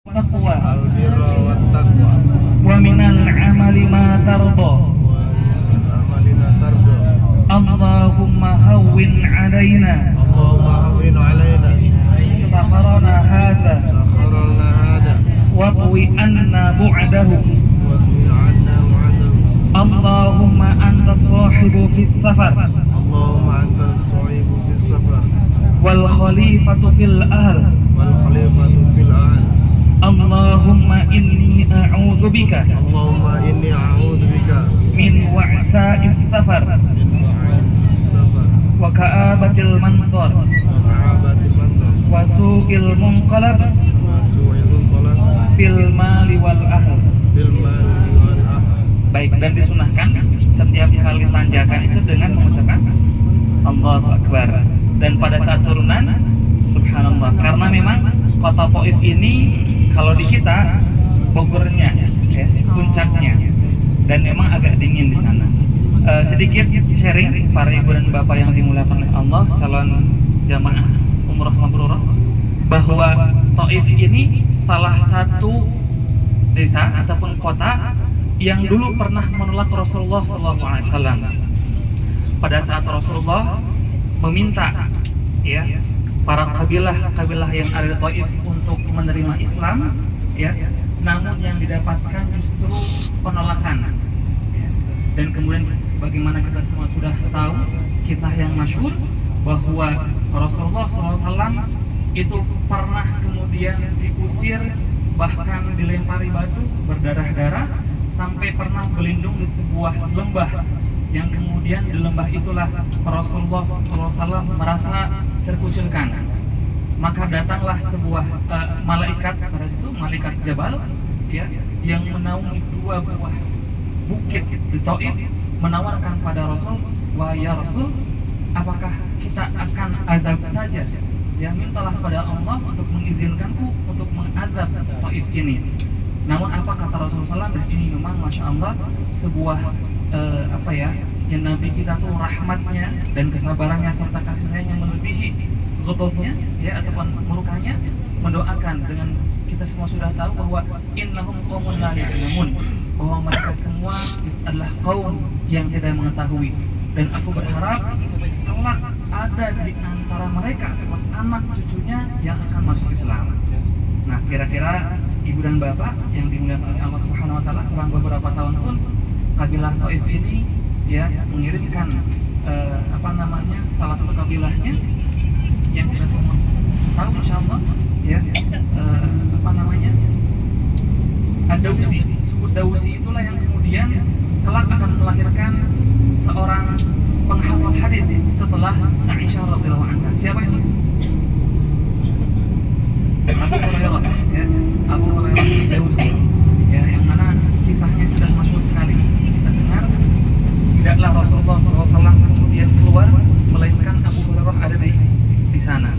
taqwa al-birra wat taqwa wa minal amali ma tarda. amalina tardo. Allahumma hawwin alaina Allahumma hawwin alaina safarana hadha sakharalna hada watwi anna bu'dahu. wa anna mu'adahu. Allahumma anta sahibu fis safar Allahumma anta as-sahibu fis safar wal khalifatu fil ahl. wal khalifatu fil ahl. Allahumma inni a'udzu bika Allahumma inni a'udzu bika min wa'tha'is safar min wa'is safar wa ka'abatil mantar wa ka'abatil mantar wa su'il munqalab wa su'il qalb fil mali wal ahl. bil mali wal ahl. Baik, dan disunahkan setiap kali tanjakan itu dengan mengucapkan Allahu Akbar. Dan pada saat turunan subhanallah, karena memang kota Taif ini kalau di kita Bogornya ya, puncaknya, dan memang agak dingin di sana. Sedikit sharing para ibu dan bapak yang dimuliakan oleh Allah, calon jamaah umroh mabrurah, bahwa Taif ini salah satu desa ataupun kota yang dulu pernah menolak Rasulullah SAW. Pada saat Rasulullah meminta ya para kabilah yang ada di Taif untuk menerima Islam, ya, namun yang didapatkan justru penolakan. Ya. Dan kemudian sebagaimana kita semua sudah tahu kisah yang masyhur bahwa Rasulullah SAW itu pernah kemudian diusir, bahkan dilempari batu berdarah-darah, sampai pernah berlindung di sebuah lembah, yang kemudian di lembah itulah Rasulullah SAW merasa terkucilkan. Maka datanglah sebuah malaikat pada situ, malaikat Jabal, ya, yang menaungi dua buah bukit di Taif, menawarkan pada Rasul, wahai ya Rasul, apakah kita akan azab saja? Ya, mintalah pada Allah untuk mengizinkanku untuk mengadab Taif ini. Namun apa kata Rasulullah SAW, dan ini memang Masya Allah sebuah yang Nabi kita tuh rahmatnya dan kesabarannya serta kasih sayangnya melebihi ghadabnya, ya, ataupun murkanya, mendoakan dengan kita semua sudah tahu bahwa innahum qaumun la ya'lamun, bahwa mereka semua adalah kaum yang tidak mengetahui, dan aku berharap kelak ada di antara mereka ataupun anak cucunya yang akan masuk Islam. Nah, kira-kira ibu dan bapak yang dimuliakan oleh Allah Subhanahu wa taala, selang beberapa tahun pun kabilah Taif ini ya mengirimkan salah satu kabilahnya yang kita semua tahu insyaallah ya, Ad-Dausi. Suku Dausi itulah yang kemudian kelak akan melahirkan seorang penghafal hadis setelah Aisyah radhiyallahu anha. Siapa itu? Abu Hurairah, ya, Abu Hurairah Dausi, ya, yang mana kisahnya sudah masyhur sekali kita dengar. Tidaklah Rasulullah SAW kemudian keluar, melainkan Abu Hurairah ada di sana.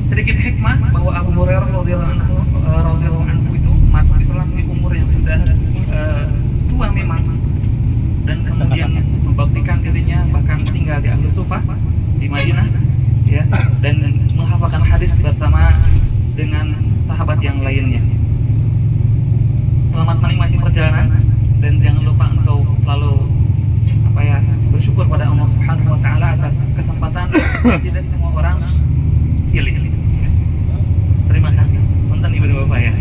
Sedikit hikmah bahwa Abu Hurairah radhiyallahu anhu itu masuk Islam di umur yang sudah tua memang, dan kemudian membaktikan dirinya, bahkan tinggal di Ahlus Sufah di Madinah, ya, dan menghafalkan hadis bersama dengan sahabat yang lainnya. Selamat menikmati perjalanan, dan jangan lupa untuk selalu bersyukur pada Allah Subhanahu wa taala atas kesempatan yang tidak semua orang pilih. Terima kasih. Punten ibu dan bapak ya.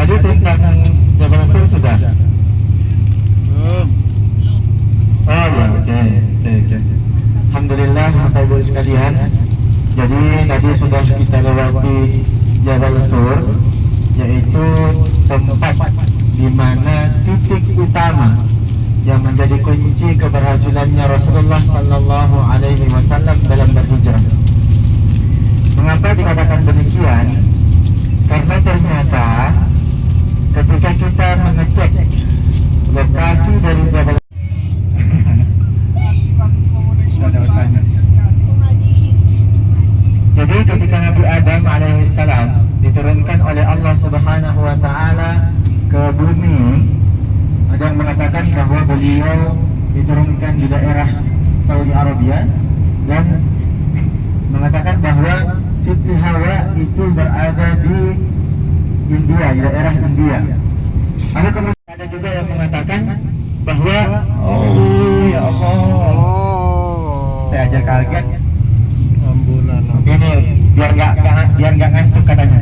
Tadi tentang Jabal Sur sudah. Oh ya, oke. Alhamdulillah Bapak Ibu sekalian. Jadi tadi sudah kita lewati Jabal Sur, yaitu tempat di mana titik utama yang menjadi kunci keberhasilannya Rasulullah SAW Jadi ketika Nabi Adam alaihissalam diturunkan oleh Allah Subhanahu wa taala ke bumi, ada yang mengatakan bahwa beliau diturunkan di daerah Saudi Arabia dan mengatakan bahwa Siti Hawa itu berada di India, di daerah India. Ada kemudian ada juga yang mengatakan bahwa ya Allah, saya aja kaget. Ambulan. Ini biar nggak ngantuk katanya.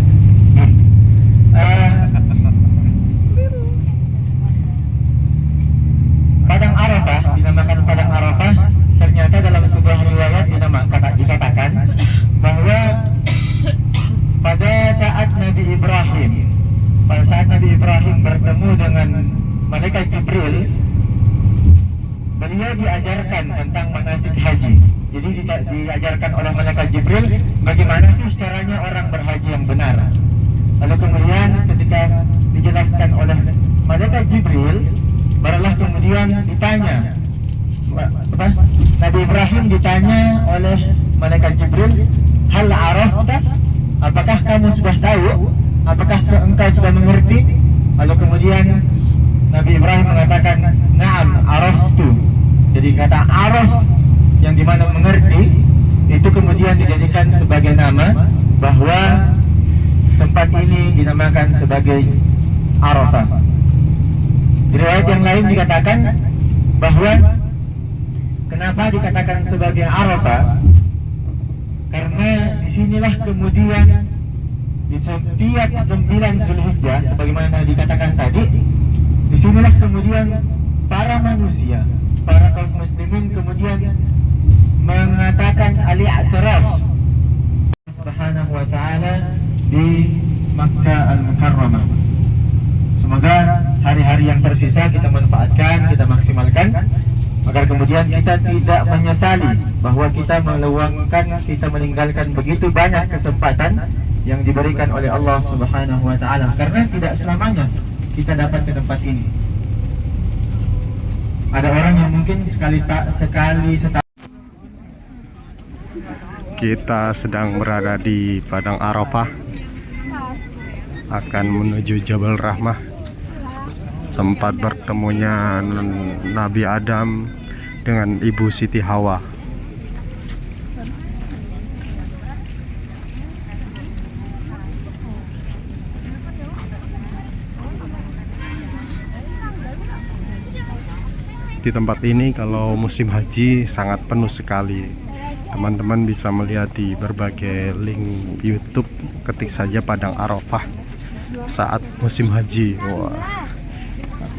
Padang Arafah dinamakan Padang Arafah. Ternyata dalam sebuah riwayat dikatakan bahwa pada saat Nabi Ibrahim bertemu dengan malaikat Jibril, beliau diajarkan tentang manasik haji. Jadi diajarkan oleh malaikat Jibril bagaimana sih caranya orang berhaji yang benar. Lalu kemudian ketika dijelaskan oleh malaikat Jibril, barulah kemudian ditanya, Nabi Ibrahim ditanya oleh malaikat Jibril, hal arafta, apakah kamu sudah tahu, apakah engkau sudah mengerti? Lalu kemudian Nabi Ibrahim mengatakan, na'am araftu. Jadi kata araf yang dimana mengerti itu kemudian dijadikan sebagai nama, bahwa tempat ini dinamakan sebagai Arafah. Di riwayat yang lain dikatakan bahwa kenapa dikatakan sebagai Arafah, karena disinilah kemudian di setiap 9 Zulhijjah, sebagaimana dikatakan tadi, disinilah kemudian para manusia, para kaum muslimin kemudian mengatakan al-i'tiraf Subhanahu wa ta'ala di Makkah Al-Mukarramah. Semoga hari-hari yang tersisa kita manfaatkan, kita maksimalkan, agar kemudian kita tidak menyesali bahwa kita meluangkan, kita meninggalkan begitu banyak kesempatan yang diberikan oleh Allah Subhanahu wa ta'ala, karena tidak selamanya kita dapat ke tempat ini. Ada orang yang mungkin sekali setahun. Kita sedang berada di Padang Arafah, akan menuju Jabal Rahmah, tempat bertemunya Nabi Adam dengan Ibu Siti Hawa. Di tempat ini kalau musim haji sangat penuh sekali. Teman-teman bisa melihat di berbagai link YouTube, ketik saja Padang Arafah saat musim haji. Wah,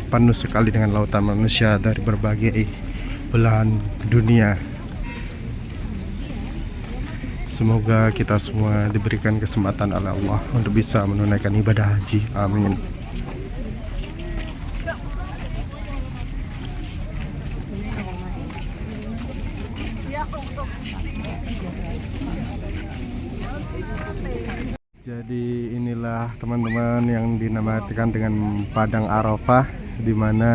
penuh sekali dengan lautan manusia dari berbagai belahan dunia. Semoga kita semua diberikan kesempatan oleh Allah untuk bisa menunaikan ibadah haji. Amin. Jadi inilah teman-teman yang dinamakan dengan Padang Arafah, di mana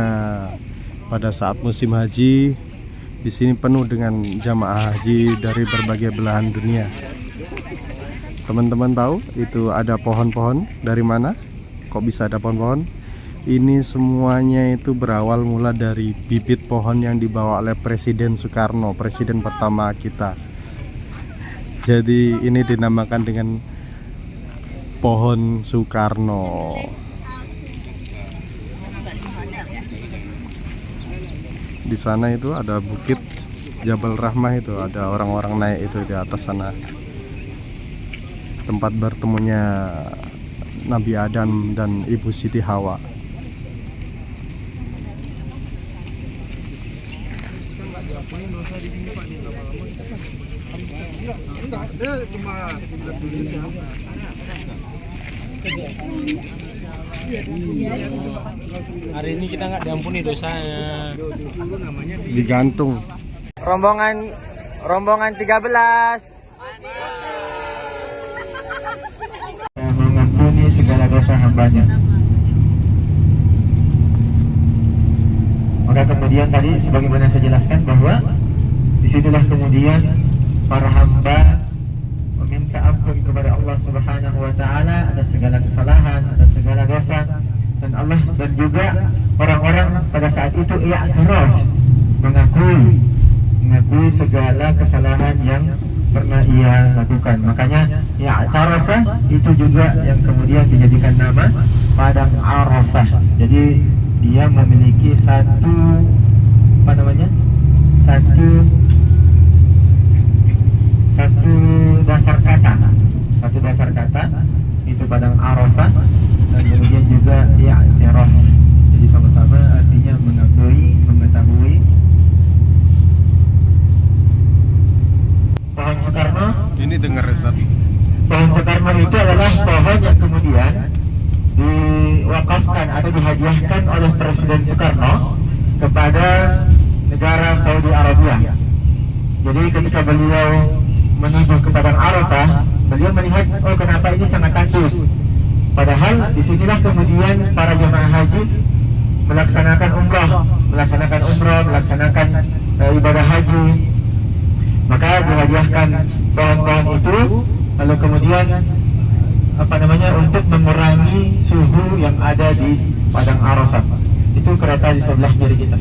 pada saat musim haji di sini penuh dengan jamaah haji dari berbagai belahan dunia. Teman-teman tahu itu ada pohon-pohon dari mana? Kok bisa ada pohon-pohon? Ini semuanya itu berawal mula dari bibit pohon yang dibawa oleh Presiden Soekarno, presiden pertama kita. Jadi ini dinamakan dengan pohon Soekarno. Di sana itu ada bukit Jabal Rahmah, itu ada orang-orang naik itu di atas sana. Tempat bertemunya Nabi Adam dan Ibu Siti Hawa. Hari ini kita nggak diampuni dosanya. Digantung. Rombongan 13. Mengampuni segala dosa hambanya. Maka kemudian tadi sebagaimana saya jelaskan bahwa disitulah kemudian para hamba meminta ampun kepada Allah Subhanahu wa taala atas segala kesalahan, atas segala dosa, dan Allah dan juga orang-orang pada saat itu i'tiraf, mengakui segala kesalahan yang pernah ia lakukan. Makanya i'tarafa itu juga yang kemudian dijadikan nama Padang Arafah. Jadi dia memiliki satu dasar kata itu Padang Arafah, dan kemudian juga i'tiraf. Jadi sama-sama artinya mengetahui. Pohon Soekarno, Ini dengar Ustaz. pohon Soekarno itu adalah pohon yang kemudian diwakafkan atau dihadiahkan oleh Presiden Soekarno kepada negara Saudi Arabia. Jadi ketika beliau menuju ke Padang Arafah, beliau melihat, oh kenapa ini sangat tandus. Padahal disinilah kemudian para jemaah haji melaksanakan umrah, melaksanakan ibadah haji. Maka dihadiahkan pohon-pohon itu, lalu kemudian untuk mengurangi suhu yang ada di Padang Arafah. Itu kereta di sebelah kiri kita.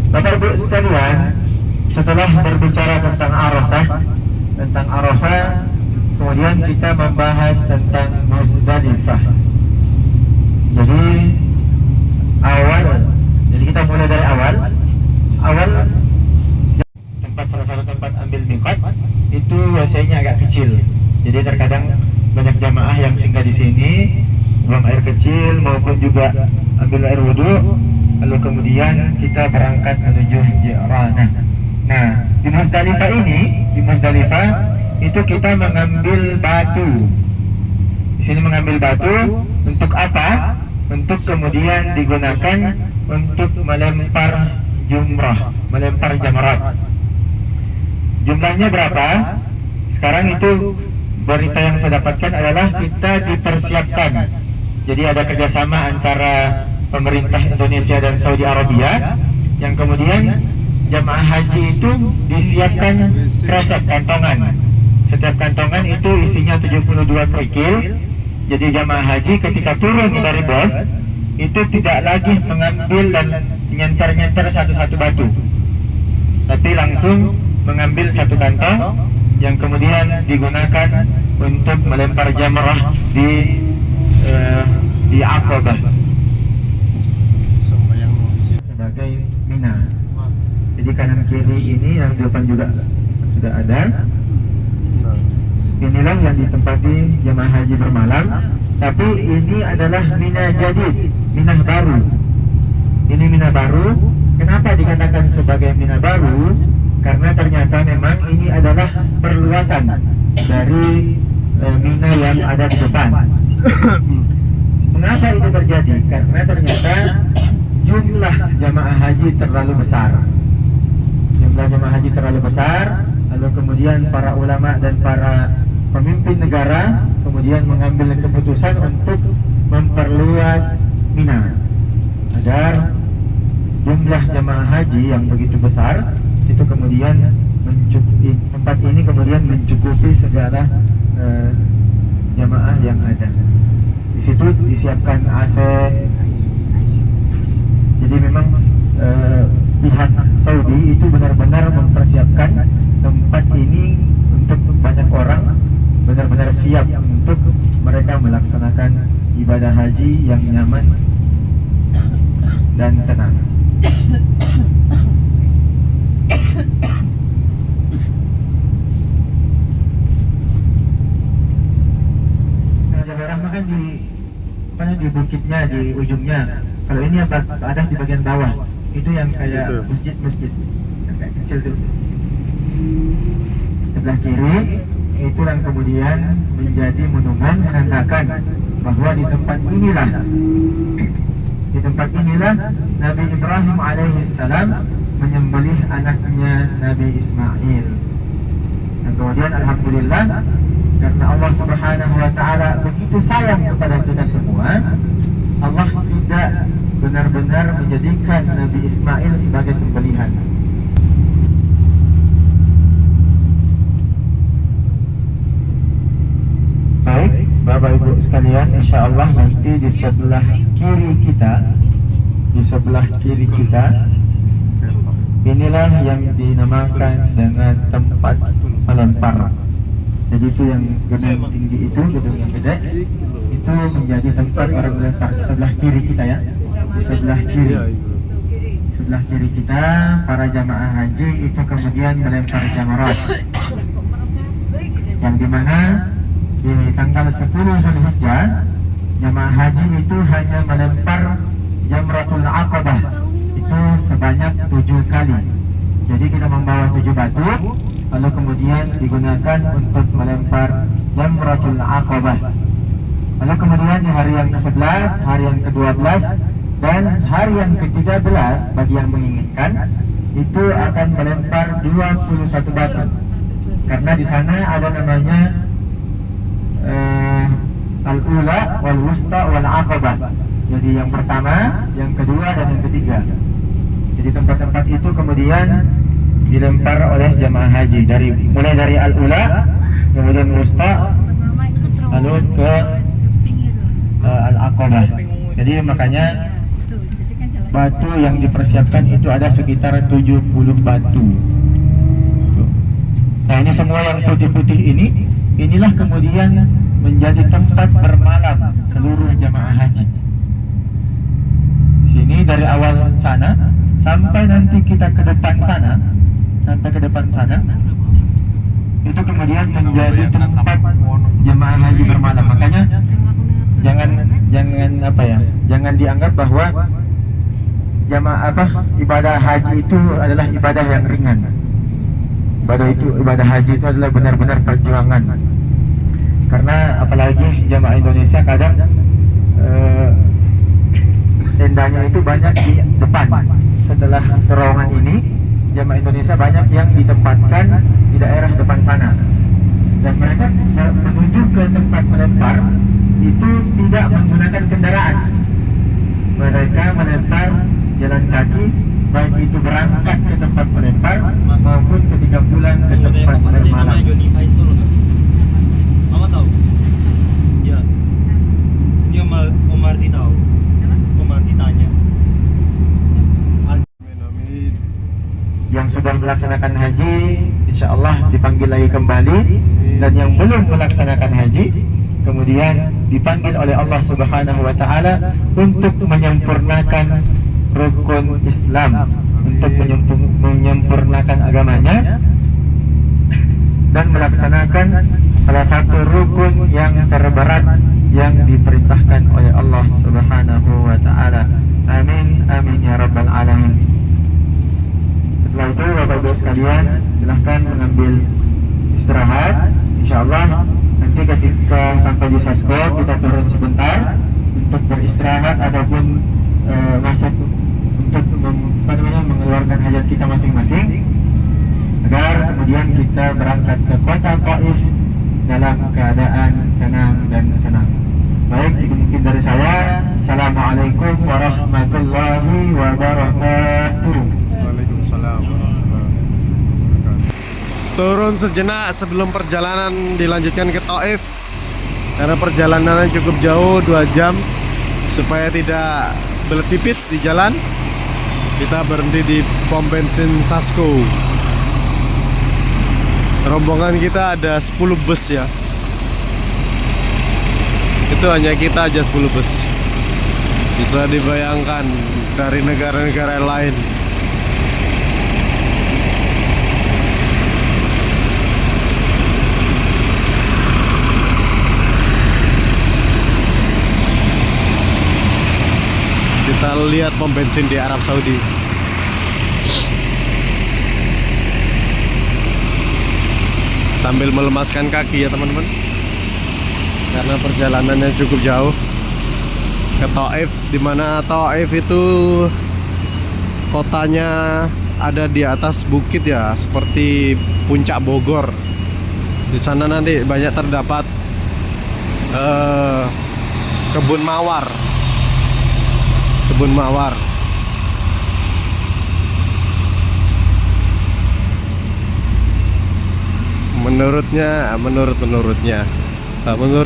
Bapak Ibu sekalian, setelah berbicara tentang Arafah, kemudian kita membahas tentang Muzdalifah. Jadi kita mulai dari awal salah satu tempat ambil miqat itu biasanya agak kecil. Jadi terkadang banyak jamaah yang singgah di sini, buang air kecil maupun juga ambil air wudhu, lalu kemudian kita berangkat menuju Ji'ranah. Nah, di Muzdalifah itu kita mengambil batu. Di sini mengambil batu untuk apa? Untuk kemudian digunakan untuk melempar jumrah, melempar jamarat. Jumlahnya berapa? Sekarang itu berita yang saya dapatkan adalah kita dipersiapkan. Jadi ada kerjasama antara pemerintah Indonesia dan Saudi Arabia, yang kemudian jamaah haji itu disiapkan kresek kantongan. Setiap kantongan itu isinya 72 kerikil. Jadi jamaah haji ketika turun dari bus itu tidak lagi mengambil dan nyentar-nyentar satu-satu batu, tapi langsung mengambil satu kantong yang kemudian digunakan untuk melempar jamrah di Aqabah sebagai Mina. Jadi kanan kiri ini yang di depan juga sudah ada. Inilah yang ditempati jemaah haji bermalam. Tapi ini adalah Mina Jadid, Mina baru. Ini Mina baru. Kenapa dikatakan sebagai Mina baru? Karena ternyata memang ini adalah perluasan dari Mina yang ada di depan. Mengapa itu terjadi? Karena ternyata jumlah jamaah haji terlalu besar. Lalu kemudian para ulama dan para pemimpin negara kemudian mengambil keputusan untuk memperluas Mina agar jumlah jamaah haji yang begitu besar itu kemudian tempat ini kemudian mencukupi segala jamaah yang ada. Di situ disiapkan AC. Jadi memang pihak Saudi itu benar-benar mempersiapkan tempat ini untuk banyak orang, benar-benar siap untuk mereka melaksanakan ibadah haji yang nyaman dan tenang. Daerah makan di bukitnya, di ujungnya. Kalau ini yang ada di bagian bawah, itu yang kayak masjid yang kayak kecil tuh. Sebelah kiri itu yang kemudian menjadi monumen menandakan bahwa di tempat inilah Nabi Ibrahim alaihissalam menyembelih anaknya Nabi Ismail. Dan kemudian alhamdulillah, karena Allah Subhanahu wa taala begitu sayang kepada kita semua, Allah tidak benar-benar benar-benar menjadikan Nabi Ismail sebagai sembelihan. Baik, Bapak Ibu sekalian, insya Allah nanti di sebelah kiri kita, inilah yang dinamakan dengan tempat melempar. Jadi itu yang gedung tinggi itu, gedung yang gede, itu menjadi tempat orang melempar. Di sebelah kiri kita ya, di sebelah kiri kita, para jamaah haji itu kemudian melempar jamarat, yang dimana di tanggal 10 Zulhijjah jamaah haji itu hanya melempar Jamratul Aqabah itu sebanyak 7 kali. Jadi kita membawa 7 batu, lalu kemudian digunakan untuk melempar Jamratul Aqabah. Lalu kemudian di hari yang ke-11, hari yang ke-12 dan hari yang ke-13 bagi yang menginginkan itu akan melempar 21 batu. Karena di sana ada namanya Al-Ula wal Wusta wal Aqabah. Jadi yang pertama, yang kedua dan yang ketiga. Jadi tempat-tempat itu kemudian dilempar oleh jamaah haji mulai dari Al-Ula, kemudian Wusta, lalu ke Al-Aqabah. Jadi makanya batu yang dipersiapkan itu ada sekitar 70 batu. Nah ini semua yang putih-putih inilah kemudian menjadi tempat bermalam seluruh jamaah haji. Sini dari awal sana sampai nanti kita ke depan sana, itu kemudian menjadi tempat jemaah haji bermalam. Makanya jangan dianggap bahwa ibadah haji itu adalah ibadah yang ringan. Ibadah haji itu adalah benar-benar perjuangan. Karena apalagi jamaah Indonesia kadang tendanya itu banyak di depan. Setelah terowongan ini, jamaah Indonesia banyak yang ditempatkan di daerah depan sana. Dan mereka menuju ke tempat melempar itu tidak menggunakan kendaraan. Mereka melempar jalan kaki, baik itu berangkat ke tempat melempar maupun ketika pulang ke tempat bermalam. Apa tahu? Ya. Dia Omar tahu. Omar ditanya. Yang sudah melaksanakan haji, insya Allah dipanggil lagi kembali. Dan yang belum melaksanakan haji, kemudian dipanggil oleh Allah Subhanahu wa Ta'ala untuk menyempurnakan rukun Islam, untuk menyempurnakan agamanya dan melaksanakan salah satu rukun yang terberat yang diperintahkan oleh Allah Subhanahu wa Ta'ala. Amin, amin ya rabbal alamin. Setelah itu Bapak Ibu sekalian, silahkan mengambil istirahat. InsyaAllah nanti ketika sampai di Sasko kita turun sebentar untuk beristirahat ataupun masuk untuk mengeluarkan hajat kita masing-masing, agar kemudian kita berangkat ke kota Taif dalam keadaan tenang dan senang. Baik, itu mungkin dari saya. Assalamualaikum warahmatullahi wabarakatuh. Waalaikumsalam warahmatullahi wabarakatuh. Turun sejenak sebelum perjalanan dilanjutkan ke Taif, karena perjalanannya cukup jauh, 2 jam. Supaya tidak bertipis di jalan, kita berhenti di pom bensin Sasko. Rombongan kita ada 10 bus ya. Itu hanya kita aja 10 bus. Bisa dibayangkan dari negara-negara lain. Kita lihat pom bensin di Arab Saudi. Sambil melemaskan kaki ya teman-teman, karena perjalanannya cukup jauh ke Taif, dimana Taif itu kotanya ada di atas bukit ya, seperti puncak Bogor. Di sana nanti banyak terdapat kebun mawar. menurut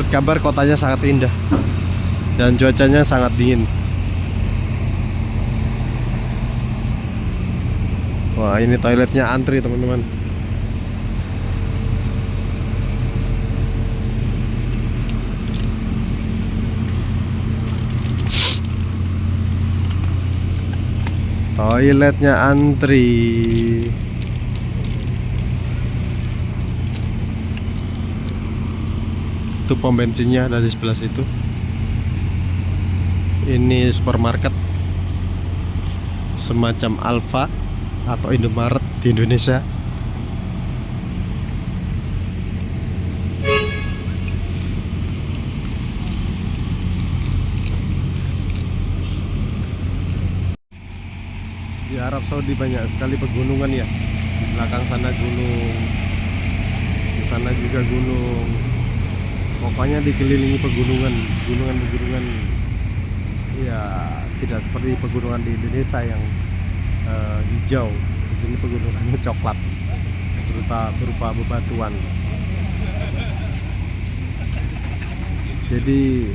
kabar kotanya sangat indah dan cuacanya sangat dingin. Wah, ini toiletnya antri teman-teman. Toiletnya antri. Itu pom bensinnya ada di sebelah situ. Ini supermarket semacam Alfa atau Indomaret di Indonesia. Di Arab Saudi banyak sekali pegunungan ya. Di belakang sana gunung, di sana juga gunung. Pokoknya dikelilingi pegunungan, pegunungan ya tidak seperti pegunungan di Indonesia yang hijau. Di sini pegunungannya coklat, berupa bebatuan. Jadi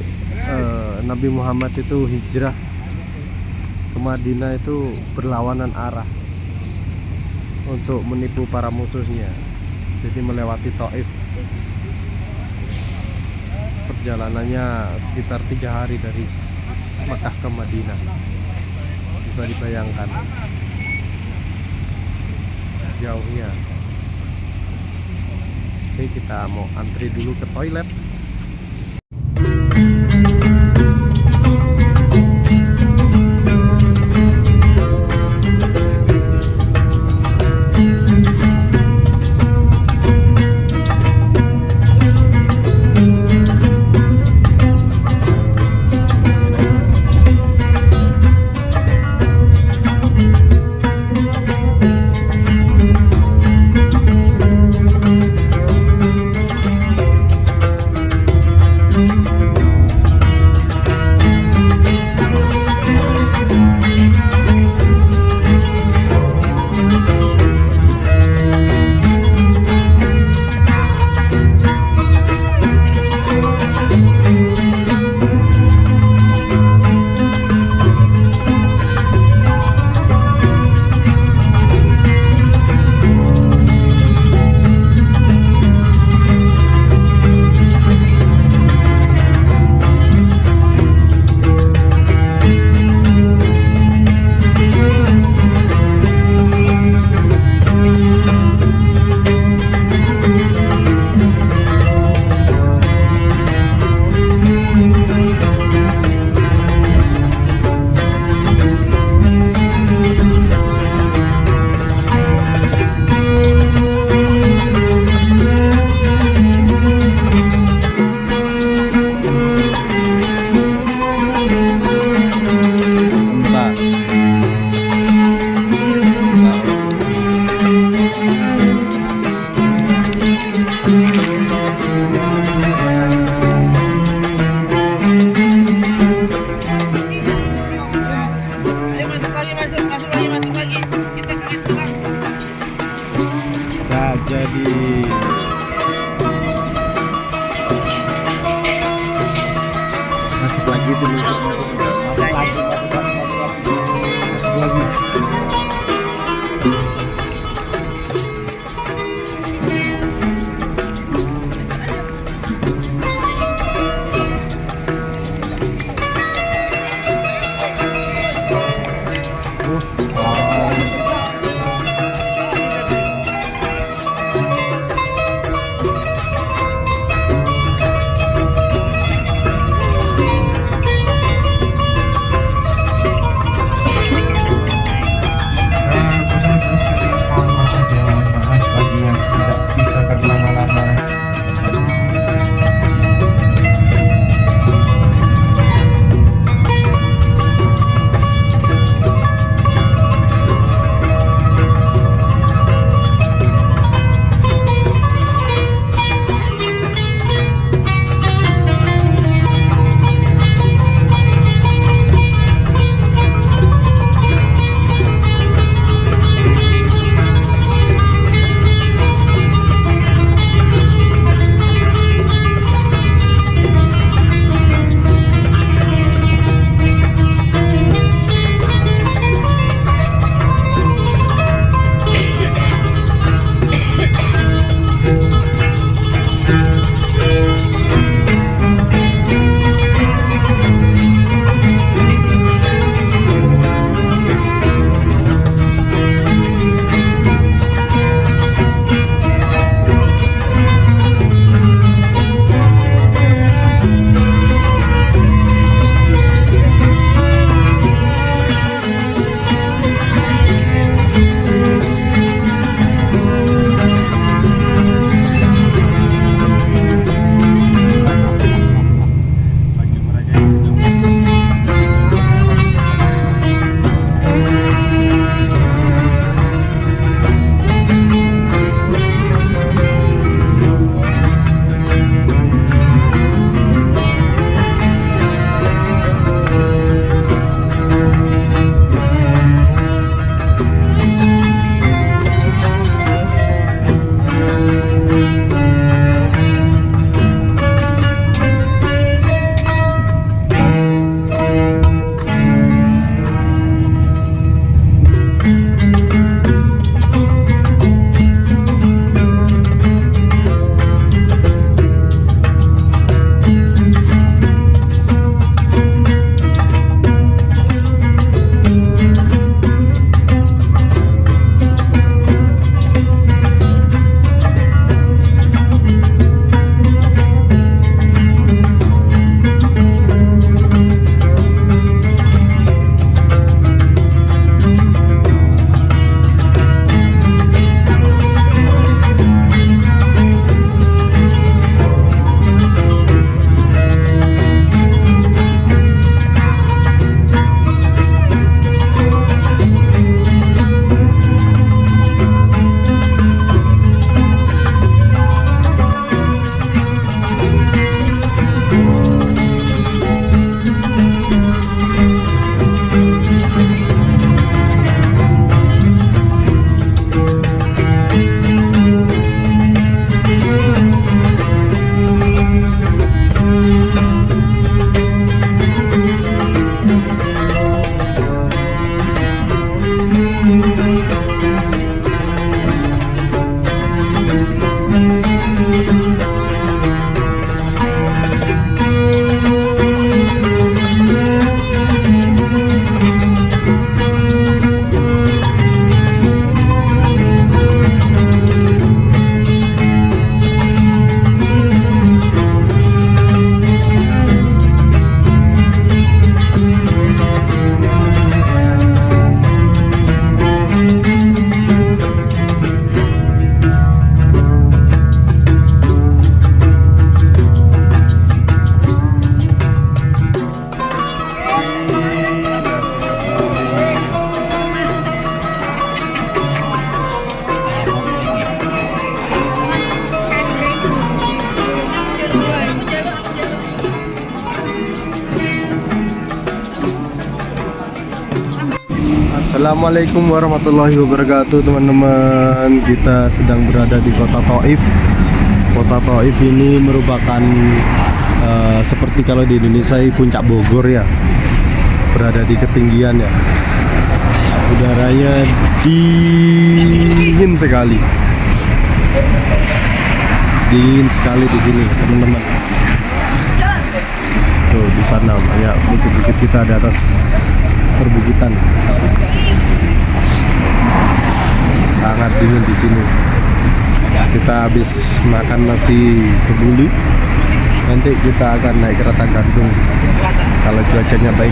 Nabi Muhammad itu hijrah ke Madinah itu berlawanan arah untuk menipu para musuhnya. Jadi melewati Taif. Perjalanannya sekitar 3 hari dari Makkah ke Madinah. Bisa dibayangkan jauhnya. Oke, kita mau antri dulu ke toilet. Assalamualaikum warahmatullahi wabarakatuh teman-teman. Kita sedang berada di kota Thaif. Kota Thaif ini merupakan seperti kalau di Indonesia puncak Bogor ya, berada di ketinggian ya. Udaranya dingin sekali di sini teman-teman. Tuh di sana banyak bukit-bukit kita di atas perbukitan. Sangat dingin di sini. Kita habis makan nasi kebuli. Nanti kita akan naik kereta gantung kalau cuacanya baik.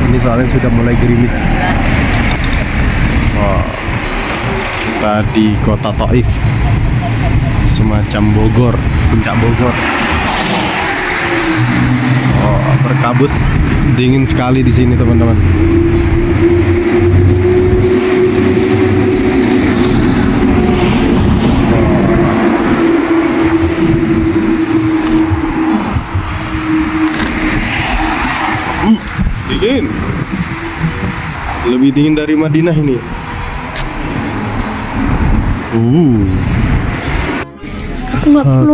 Ini soalnya sudah mulai gerimis. Oh, kita di kota Thaif, semacam Bogor, puncak Bogor. Oh, berkabut, dingin sekali di sini teman-teman. Dingin, lebih dingin dari Madinah ini.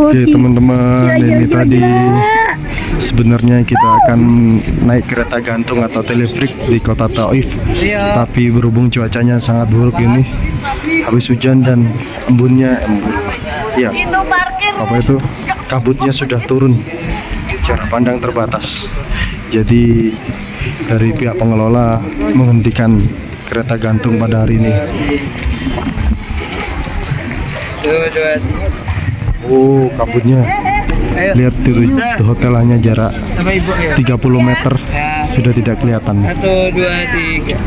Oke teman-teman, ini tadi sebenarnya kita akan naik kereta gantung atau teleferik di kota Thaif, tapi berhubung cuacanya sangat buruk ini, habis hujan dan embunnya kabutnya sudah turun, jarak pandang terbatas. Jadi dari pihak pengelola menghentikan kereta gantung pada hari ini. Oh, kabutnya. Lihat itu hotelnya jarak 30 meter sudah tidak kelihatan. 1, 2, 3.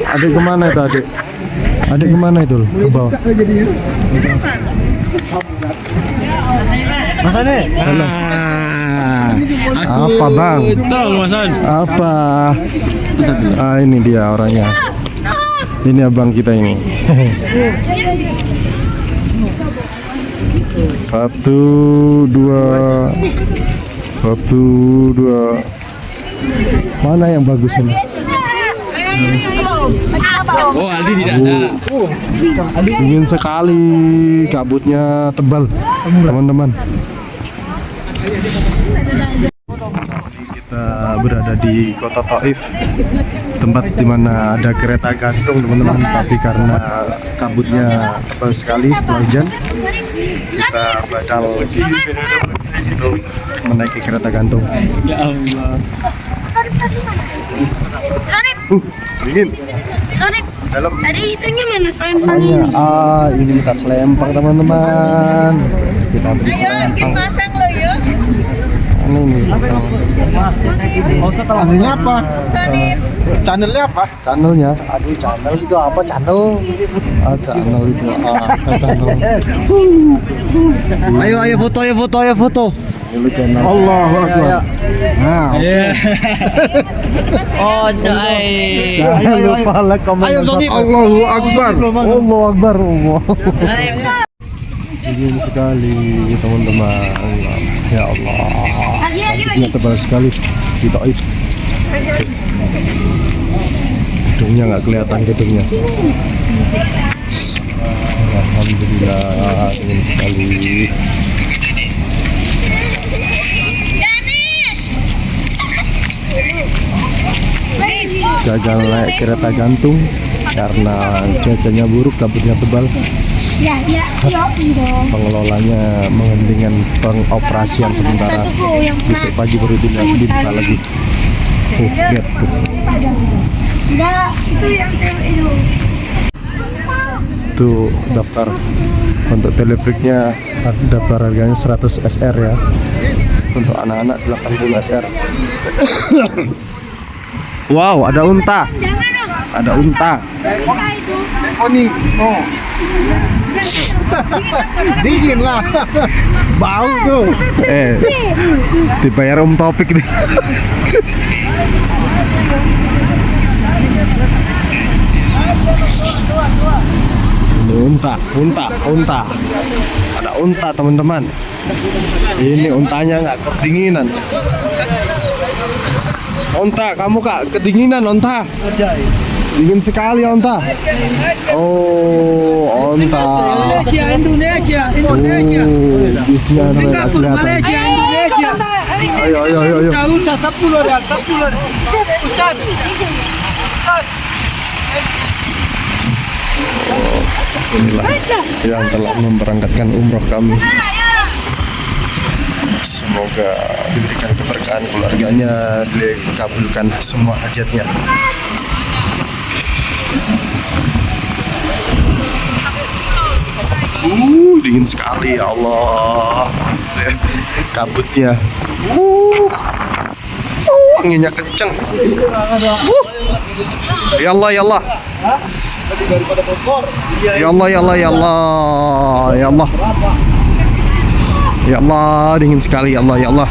Adik kemana itu adik? Adik kemana itu? Ke bawah. Mas Ane. Halo. Apa bang? Tahu Mas Ane. Apa? Ini dia orangnya. Ini abang kita ini. 1, 2. Mana yang bagus ini? Oh, Aldi tidak ada. Dingin sekali, kabutnya tebal, teman-teman. Kita berada di kota Thaif, tempat dimana ada kereta gantung, teman-teman. Tapi karena kabutnya tebal sekali setelah hujan, kita batal untuk menaiki kereta gantung. Ya Allah. Dingin. Dalam. Tadi itunya mana selempang ini? Ini kita selempang teman-teman. Kita beri selempang. Pasang lo yuk. Ini. Channelnya apa? Sonip. Channelnya apa? Channelnya. Aduh, channel itu apa? Channel. Channel itu. Channel. Ayo foto. Ini channel. Allahu Akbar. Nah, Oh, no. Jangan lupa like, komen, Ayo, dan Sonip. subscribe. Allahu Akbar. Allahu Akbar. Dingin sekali teman-teman. Ya Allah, kabutnya tebal sekali di Thaif. Gedungnya nggak kelihatan gedungnya. Alhamdulillah, dingin sekali. Gagal naik kereta gantung karena cuacanya buruk, kabutnya tebal. Ya, Pengelolanya menghentikan pengoperasian sementara. Besok pagi baru dibuka lagi. Lihat tuh. Enggak, itu yang cewek itu. Tuh daftar untuk teleferiknya, daftar harganya 100 SR ya. Untuk anak-anak 80 SR. Wow, ada unta. Jangan dong. Ada unta. Buka itu. Oh nih, oh. Dingin lah. Bau tuh. Dibayar Taufik nih. Nun. unta. Ada unta teman-teman. Ini untanya nggak kedinginan. Unta, kamu kak kedinginan unta? Dingin sekali onta. Oh, onta. Indonesia. Di sini ada nggak kelihatan. Indonesia. Ayo. Udah 10 real. Ustaz. Inilah yang telah memberangkatkan umroh kami. Semoga diberikan keberkahan keluarganya, dikabulkan semua hajatnya. Dingin sekali ya Allah. Kabutnya. Anginnya kenceng. Ya Allah. Ya Allah, dingin sekali ya Allah.